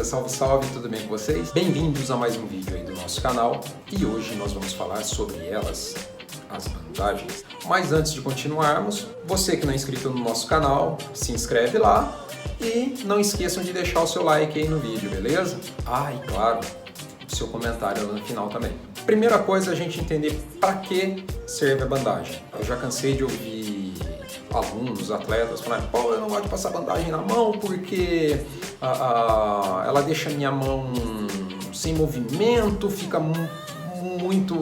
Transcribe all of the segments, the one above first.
Beleza? Salve, salve, tudo bem com vocês? Bem-vindos a mais um vídeo aí do nosso canal e hoje nós vamos falar sobre elas, as bandagens. Mas antes de continuarmos, você que não é inscrito no nosso canal, se inscreve lá e não esqueçam de deixar o seu like aí no vídeo, beleza? Ah, e claro, o seu comentário lá no final também. Primeira coisa é a gente entender para que serve a bandagem. Eu já cansei de ouvir alunos, atletas falarem: pô, eu não gosto de passar bandagem na mão porque ela deixa a minha mão sem movimento, fica muito...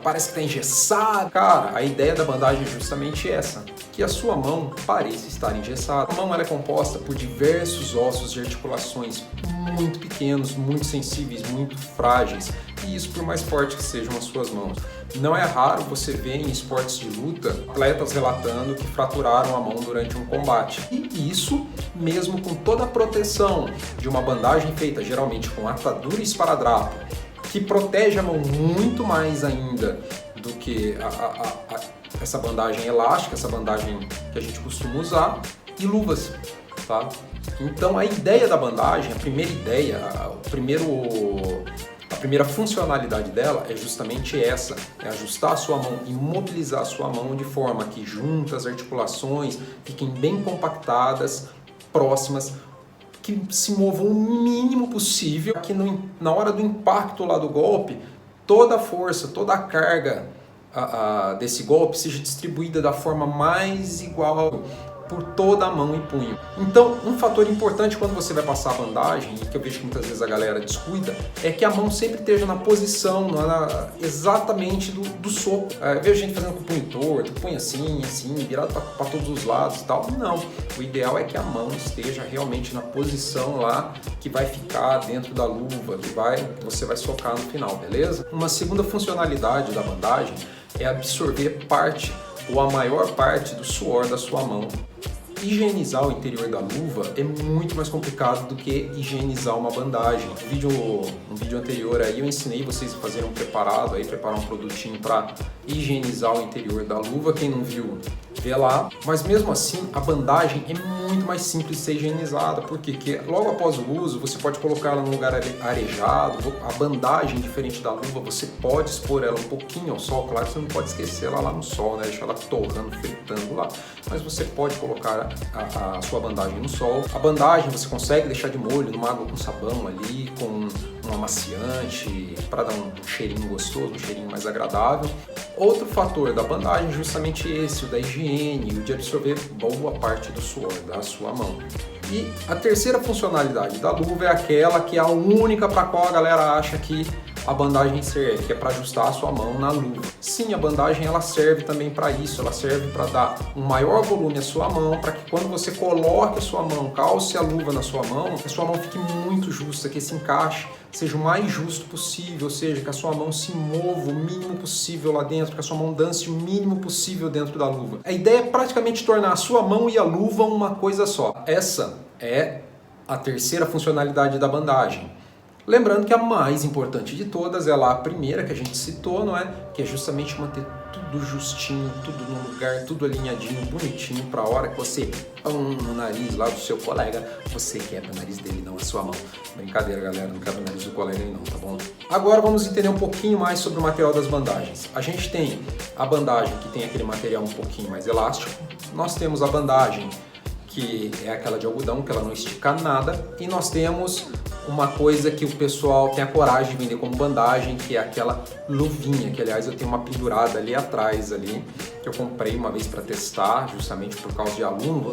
parece que está engessado. Cara, a ideia da bandagem é justamente essa, que a sua mão pareça estar engessada. A mão ela é composta por diversos ossos e articulações muito pequenos, muito sensíveis, muito frágeis, e isso por mais forte que sejam as suas mãos. Não é raro você ver em esportes de luta atletas relatando que fraturaram a mão durante um combate. E isso mesmo com toda a proteção de uma bandagem feita geralmente com atadura e esparadrapo, que protege a mão muito mais ainda do que essa bandagem elástica, essa bandagem que a gente costuma usar, e luvas, tá? Então a ideia da bandagem, a primeira ideia, a primeira funcionalidade dela é justamente essa, é ajustar a sua mão e mobilizar a sua mão de forma que juntas, articulações fiquem bem compactadas, próximas, que se movam o mínimo possível, que na hora do impacto lá do golpe, toda a força, toda a carga desse golpe seja distribuída da forma mais igual por toda a mão e punho. Então, um fator importante quando você vai passar a bandagem, e que eu vejo que muitas vezes a galera descuida, é que a mão sempre esteja na posição, exatamente do soco. Eu vejo gente fazendo com o punho torto, punho assim, virado para todos os lados e tal. Não, o ideal é que a mão esteja realmente na posição lá que vai ficar dentro da luva, que você vai socar no final, beleza? Uma segunda funcionalidade da bandagem é absorver parte ou a maior parte do suor da sua mão. Higienizar o interior da luva é muito mais complicado do que higienizar uma bandagem. No vídeo anterior aí eu ensinei vocês a fazerem preparar um produtinho para higienizar o interior da luva. Quem não viu, vê lá. Mas mesmo assim, a bandagem é muito mais simples de ser higienizada. Por quê? Porque logo após o uso, você pode colocar ela num lugar arejado. A bandagem, diferente da luva, você pode expor ela um pouquinho ao sol. Claro que você não pode esquecer ela lá no sol, né? Deixar ela torrando, fritando lá. Mas você pode colocar a sua bandagem no sol. A bandagem você consegue deixar de molho numa água com sabão ali, com um amaciante, para dar um cheirinho gostoso, um cheirinho mais agradável. Outro fator da bandagem é justamente esse, o da higiene, o de absorver boa parte do suor da sua mão. E a terceira funcionalidade da luva é aquela que é a única para a qual a galera acha que a bandagem serve, que é para ajustar a sua mão na luva. Sim, a bandagem ela serve também para isso, ela serve para dar um maior volume à sua mão, para que quando você coloque a sua mão, calce a luva na sua mão, a sua mão fique muito justa, que esse encaixe seja o mais justo possível, ou seja, que a sua mão se mova o mínimo possível lá dentro, que a sua mão dance o mínimo possível dentro da luva. A ideia é praticamente tornar a sua mão e a luva uma coisa só. Essa é a terceira funcionalidade da bandagem. Lembrando que a mais importante de todas é lá a primeira que a gente citou, não é? Que é justamente manter tudo justinho, tudo no lugar, tudo alinhadinho, bonitinho, para a hora que você no nariz lá do seu colega, você quebra o nariz dele, não a sua mão. Brincadeira, galera, não quebra o nariz do colega aí não, tá bom? Agora vamos entender um pouquinho mais sobre o material das bandagens. A gente tem a bandagem que tem aquele material um pouquinho mais elástico, nós temos a bandagem que é aquela de algodão, que ela não estica nada, e nós temos uma coisa que o pessoal tem a coragem de vender como bandagem, que é aquela luvinha, que aliás eu tenho uma pendurada ali atrás, ali, que eu comprei uma vez para testar, justamente por causa de aluno.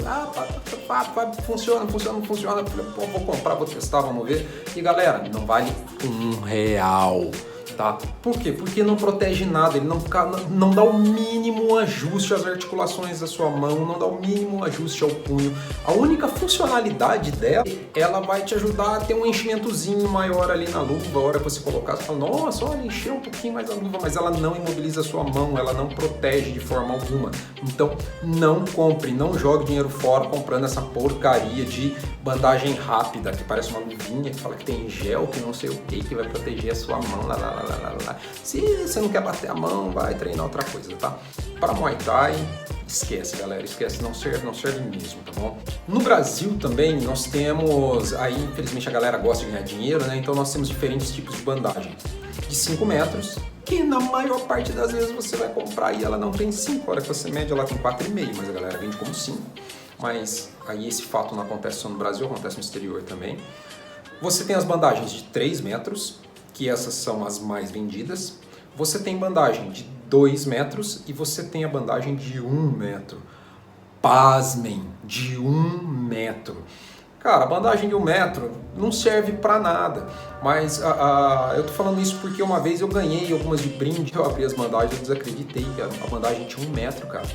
Funciona, não funciona. Eu falei, pô, vou comprar, vou testar, vamos ver. E galera, não vale R$1. Tá? Por quê? Porque não protege nada, ele não dá o mínimo ajuste às articulações da sua mão, não dá o mínimo ajuste ao punho. A única funcionalidade dela, ela vai te ajudar a ter um enchimentozinho maior ali na luva. A hora que você colocar, você fala, nossa, olha, encheu um pouquinho mais a luva, mas ela não imobiliza a sua mão, ela não protege de forma alguma. Então, não compre, não jogue dinheiro fora comprando essa porcaria de bandagem rápida, que parece uma luvinha, que fala que tem gel, que não sei o que vai proteger a sua mão, lá. Se você não quer bater a mão, vai treinar outra coisa, tá? Para Muay Thai, esquece, galera, esquece, não serve mesmo, tá bom? No Brasil também nós temos, aí infelizmente a galera gosta de ganhar dinheiro, né? Então nós temos diferentes tipos de bandagem. De 5 metros, que na maior parte das vezes você vai comprar e ela não tem 5, a hora que você mede ela tem 4,5, mas a galera vende como 5. Mas aí esse fato não acontece só no Brasil, acontece no exterior também. Você tem as bandagens de 3 metros, que essas são as mais vendidas. Você tem bandagem de 2 metros e você tem a bandagem de 1 metro. Pasmem, de 1 metro. Cara, a bandagem de 1 metro não serve pra nada, mas eu tô falando isso porque uma vez eu ganhei algumas de brinde, eu abri as bandagens e desacreditei, cara. A bandagem tinha 1 metro, cara.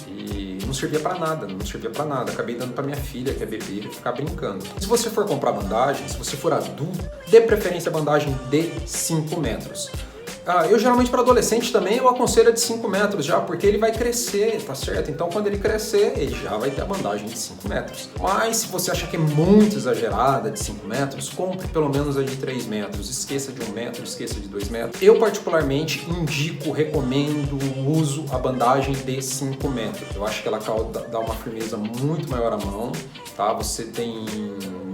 E não servia pra nada, Acabei dando pra minha filha, que é bebê, ficar brincando. Se você for comprar bandagem, se você for adulto, dê preferência a bandagem de 5 metros. Eu geralmente para adolescente também eu aconselho a de 5 metros já, porque ele vai crescer, tá certo? Então quando ele crescer, ele já vai ter a bandagem de 5 metros. Mas se você acha que é muito exagerada de 5 metros, compre pelo menos a de 3 metros. Esqueça de 1 metro, esqueça de 2 metros. Eu particularmente recomendo o uso a bandagem de 5 metros. Eu acho que ela dá uma firmeza muito maior à mão, tá? Você tem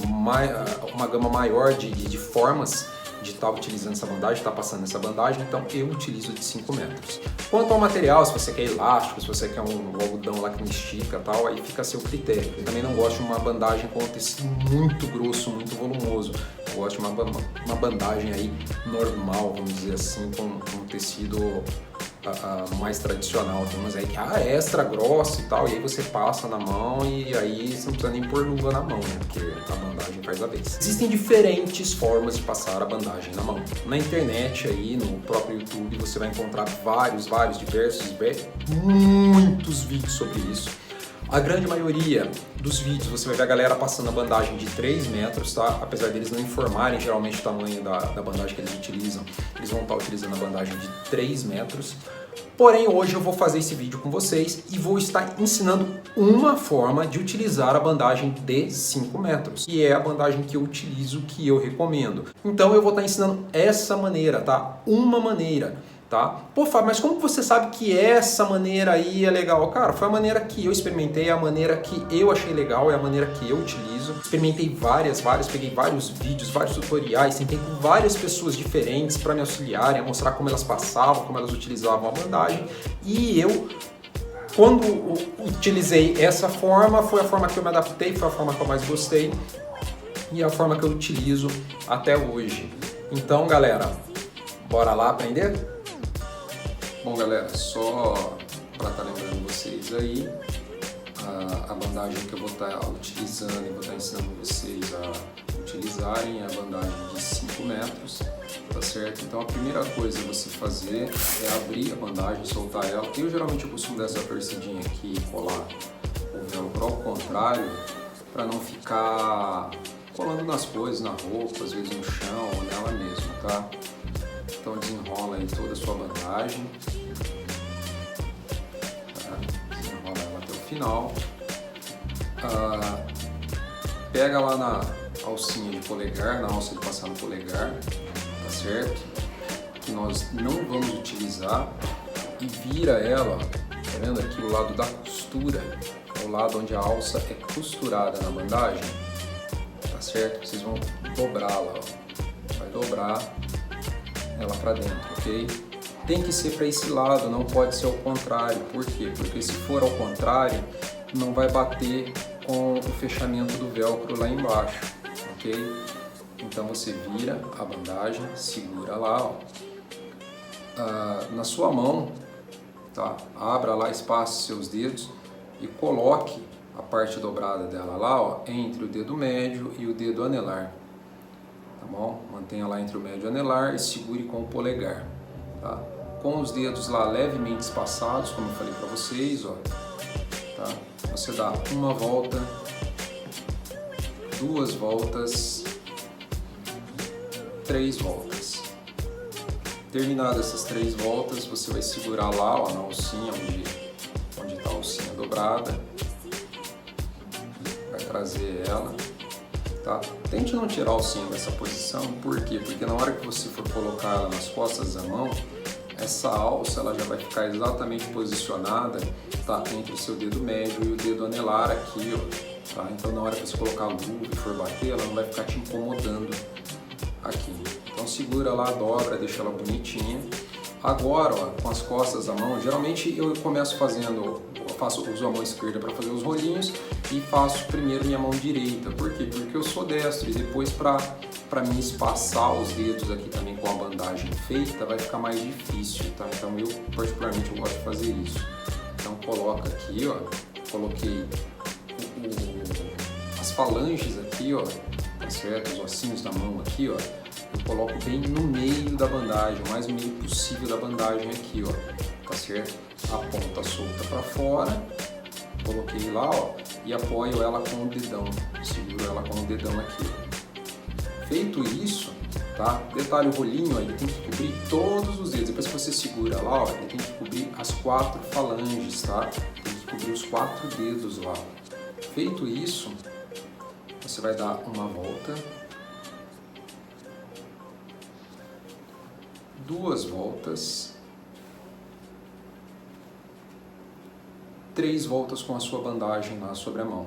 uma gama maior de formas de estar utilizando essa bandagem, estar passando essa bandagem, então eu utilizo de 5 metros. Quanto ao material, se você quer elástico, se você quer um algodão lá que não estica e tal, aí fica a seu critério. Eu também não gosto de uma bandagem com um tecido muito grosso, muito volumoso. Eu gosto de uma bandagem aí normal, vamos dizer assim, com um tecido mais tradicional. Tem umas aí que é extra grossa e tal, e aí você passa na mão e aí você não precisa nem pôr luva na mão, né? Porque a bandagem faz a vez. Existem diferentes formas de passar a bandagem na mão. Na internet aí, no próprio YouTube, você vai encontrar muitos vídeos sobre isso. A grande maioria dos vídeos você vai ver a galera passando a bandagem de 3 metros, tá? Apesar deles não informarem geralmente o tamanho da bandagem que eles utilizam, eles vão estar utilizando a bandagem de 3 metros. Porém, hoje eu vou fazer esse vídeo com vocês e vou estar ensinando uma forma de utilizar a bandagem de 5 metros, que é a bandagem que eu utilizo, que eu recomendo. Então eu vou estar ensinando essa maneira, tá? Uma maneira. Tá? Pô, Fábio, mas como que você sabe que essa maneira aí é legal? Cara, foi a maneira que eu experimentei, é a maneira que eu achei legal, é a maneira que eu utilizo. Experimentei várias, peguei vários vídeos, vários tutoriais, sentei com várias pessoas diferentes para me auxiliarem, a mostrar como elas passavam, como elas utilizavam a bandagem. E eu, quando utilizei essa forma, foi a forma que eu me adaptei, foi a forma que eu mais gostei e é a forma que eu utilizo até hoje. Então, galera, bora lá aprender? Bom, galera, só para estar lembrando vocês aí, a bandagem que eu vou estar utilizando e vou estar ensinando vocês a utilizarem é a bandagem de 5 metros, tá certo? Então a primeira coisa a você fazer é abrir a bandagem, soltar ela. Eu geralmente costumo dar essa torcidinha aqui e colar o velcro ao contrário, para não ficar colando nas coisas, na roupa, às vezes no chão ou nela mesmo, tá? Então desenrola aí toda a sua bandagem, tá? Desenrola ela até o final, pega lá na alcinha de polegar, na alça de passar no polegar, tá certo? Que nós não vamos utilizar e vira ela, tá vendo aqui o lado da costura, o lado onde a alça é costurada na bandagem, tá certo? Vocês vão dobrá-la, vai dobrar ela para dentro, ok? Tem que ser para esse lado, não pode ser ao contrário. Por quê? Porque se for ao contrário, não vai bater com o fechamento do velcro lá embaixo, ok? Então você vira a bandagem, segura lá, ó. Na sua mão, tá? Abra lá, espace seus dedos e coloque a parte dobrada dela lá, ó, entre o dedo médio e o dedo anelar. Tá bom? Mantenha lá entre o médio e o anelar e segure com o polegar, tá? Com os dedos lá levemente espaçados, como eu falei para vocês, ó, tá? Você dá uma volta, 2 voltas, 3 voltas. Terminadas essas 3 voltas, você vai segurar lá, ó, na alcinha, onde está a alcinha dobrada, vai trazer ela, tá? Tente não tirar o cinto dessa posição, por quê? Porque na hora que você for colocar ela nas costas da mão, essa alça ela já vai ficar exatamente posicionada, tá, entre o seu dedo médio e o dedo anelar aqui, ó, tá? Então na hora que você colocar a luva e for bater, ela não vai ficar te incomodando aqui. Então segura lá, dobra, deixa ela bonitinha. Agora, ó, com as costas da mão, geralmente eu começo uso a mão esquerda para fazer os rolinhos e faço primeiro minha mão direita. Por quê? Porque eu sou destro e depois para mim espaçar os dedos aqui também com a bandagem feita vai ficar mais difícil, tá? Então eu particularmente eu gosto de fazer isso. Então coloca aqui, ó, coloquei as falanges aqui, ó, tá certo? Os ossinhos da mão aqui, ó, eu coloco bem no meio da bandagem, o mais no meio possível da bandagem aqui, ó, tá certo? A ponta solta para fora, coloquei lá, ó, e apoio ela com o dedão, seguro ela com o dedão aqui, ó. Feito isso, tá? Detalhe, o rolinho, ó, ele tem que cobrir todos os dedos, depois que você segura lá, ó, ele tem que cobrir as 4 falanges, tá? Tem que cobrir os 4 dedos lá. Feito isso, você vai dar uma volta, 2 voltas, 3 voltas com a sua bandagem lá sobre a mão.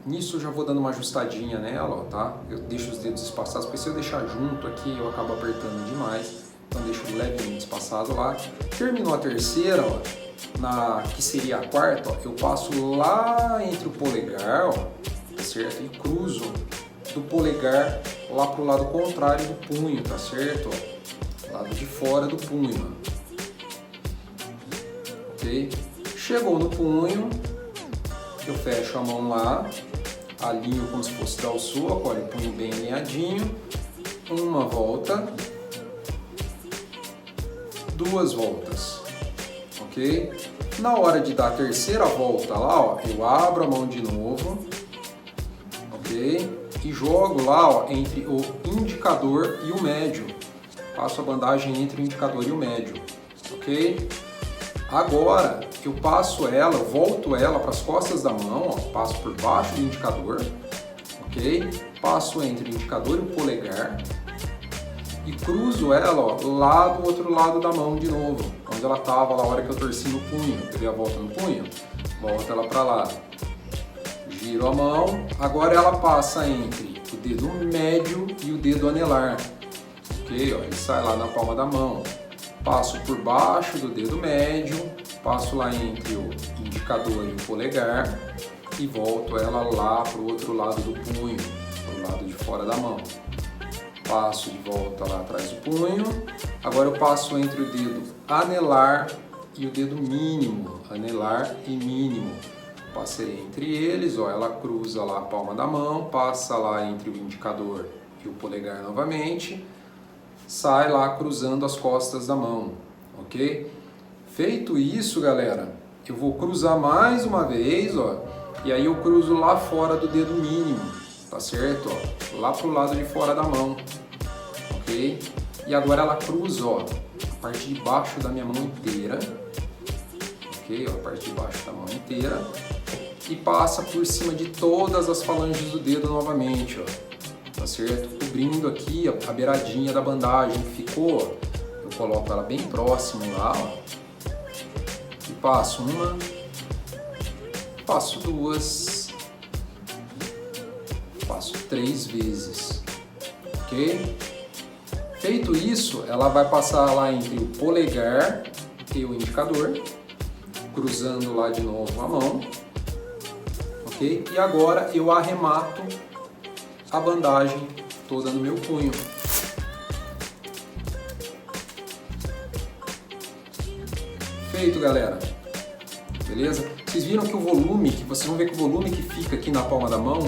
Nisso eu já vou dando uma ajustadinha nela, ó, tá? Eu deixo os dedos espaçados, porque se eu deixar junto aqui eu acabo apertando demais. Então deixo levemente espaçado lá. Terminou a terceira, ó, que seria a quarta, ó, eu passo lá entre o polegar, ó, tá certo? E cruzo do polegar lá pro lado contrário do punho, tá certo? Ó. Lado de fora do punho, ok? Chegou no punho, eu fecho a mão lá, alinho como se fosse dar o soco, olha, o punho bem alinhadinho, uma volta, 2 voltas, ok? Na hora de dar a terceira volta lá, ó, eu abro a mão de novo, ok? E jogo lá, ó, entre o indicador e o médio. Passo a bandagem entre o indicador e o médio, ok? Agora eu passo ela, volto ela para as costas da mão, ó, passo por baixo do indicador, ok? Passo entre o indicador e o polegar e cruzo ela, ó, lá do outro lado da mão de novo, onde ela estava na hora que eu torci no punho. Eu dei a volta no punho, volto ela para lá, giro a mão, agora ela passa entre o dedo médio e o dedo anelar. Ok, ó, ele sai lá na palma da mão, passo por baixo do dedo médio, passo lá entre o indicador e o polegar e volto ela lá para o outro lado do punho, para o lado de fora da mão. Passo de volta lá atrás do punho, agora eu passo entre o dedo anelar e o dedo mínimo, anelar e mínimo. Passei entre eles, ó, ela cruza lá a palma da mão, passa lá entre o indicador e o polegar novamente, sai lá cruzando as costas da mão, ok? Feito isso, galera, eu vou cruzar mais uma vez, ó, e aí eu cruzo lá fora do dedo mínimo, tá certo? Ó, lá pro lado de fora da mão, ok? E agora ela cruza, ó, a parte de baixo da minha mão inteira, ok? Ó, a parte de baixo da mão inteira e passa por cima de todas as falanges do dedo novamente, ó. Tá certo? Cobrindo aqui, ó, a beiradinha da bandagem que ficou, ó, eu coloco ela bem próximo lá, ó, e passo uma, passo 2, passo 3 vezes, ok? Feito isso, ela vai passar lá entre o polegar e o indicador, cruzando lá de novo a mão, ok? E agora eu arremato a bandagem toda no meu punho. Feito, galera. Beleza? Vocês viram que o volume, que vocês vão ver que o volume que fica aqui na palma da mão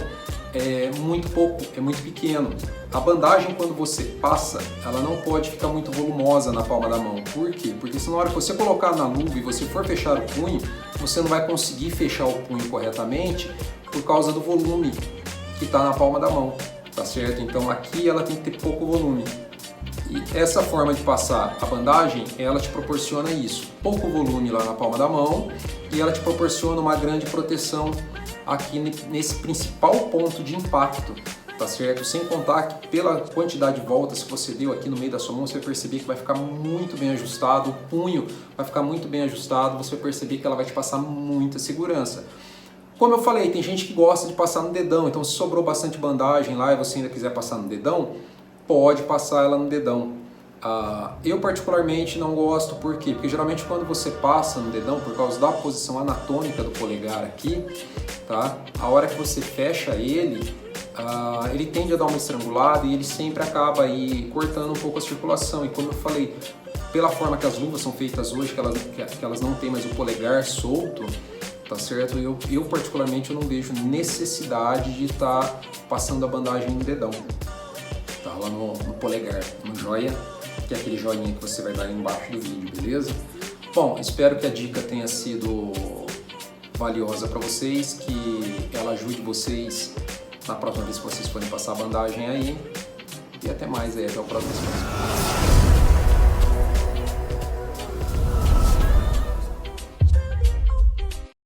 é muito pouco, é muito pequeno. A bandagem, quando você passa, ela não pode ficar muito volumosa na palma da mão. Por quê? Porque se na hora que você colocar na luva e você for fechar o punho, você não vai conseguir fechar o punho corretamente por causa do volume que está na palma da mão, tá certo? Então aqui ela tem que ter pouco volume. E essa forma de passar a bandagem, ela te proporciona isso, pouco volume lá na palma da mão e ela te proporciona uma grande proteção aqui nesse principal ponto de impacto, tá certo? Sem contar que pela quantidade de voltas que você deu aqui no meio da sua mão, você vai perceber que vai ficar muito bem ajustado, o punho vai ficar muito bem ajustado, você vai perceber que ela vai te passar muita segurança. Como eu falei, tem gente que gosta de passar no dedão, então se sobrou bastante bandagem lá e você ainda quiser passar no dedão, pode passar ela no dedão. Eu particularmente não gosto, por quê? Porque geralmente quando você passa no dedão, por causa da posição anatômica do polegar aqui, tá? A hora que você fecha ele, ele tende a dar uma estrangulada e ele sempre acaba aí cortando um pouco a circulação. E como eu falei, pela forma que as luvas são feitas hoje, que elas não tem mais o polegar solto, tá certo? Eu particularmente eu não vejo necessidade de estar passando a bandagem no dedão, tá? Lá no polegar, no joia, que é aquele joinha que você vai dar aí embaixo do vídeo, beleza? Bom, espero que a dica tenha sido valiosa para vocês, que ela ajude vocês na próxima vez que vocês forem passar a bandagem aí. E até mais aí, até o próximo vídeo.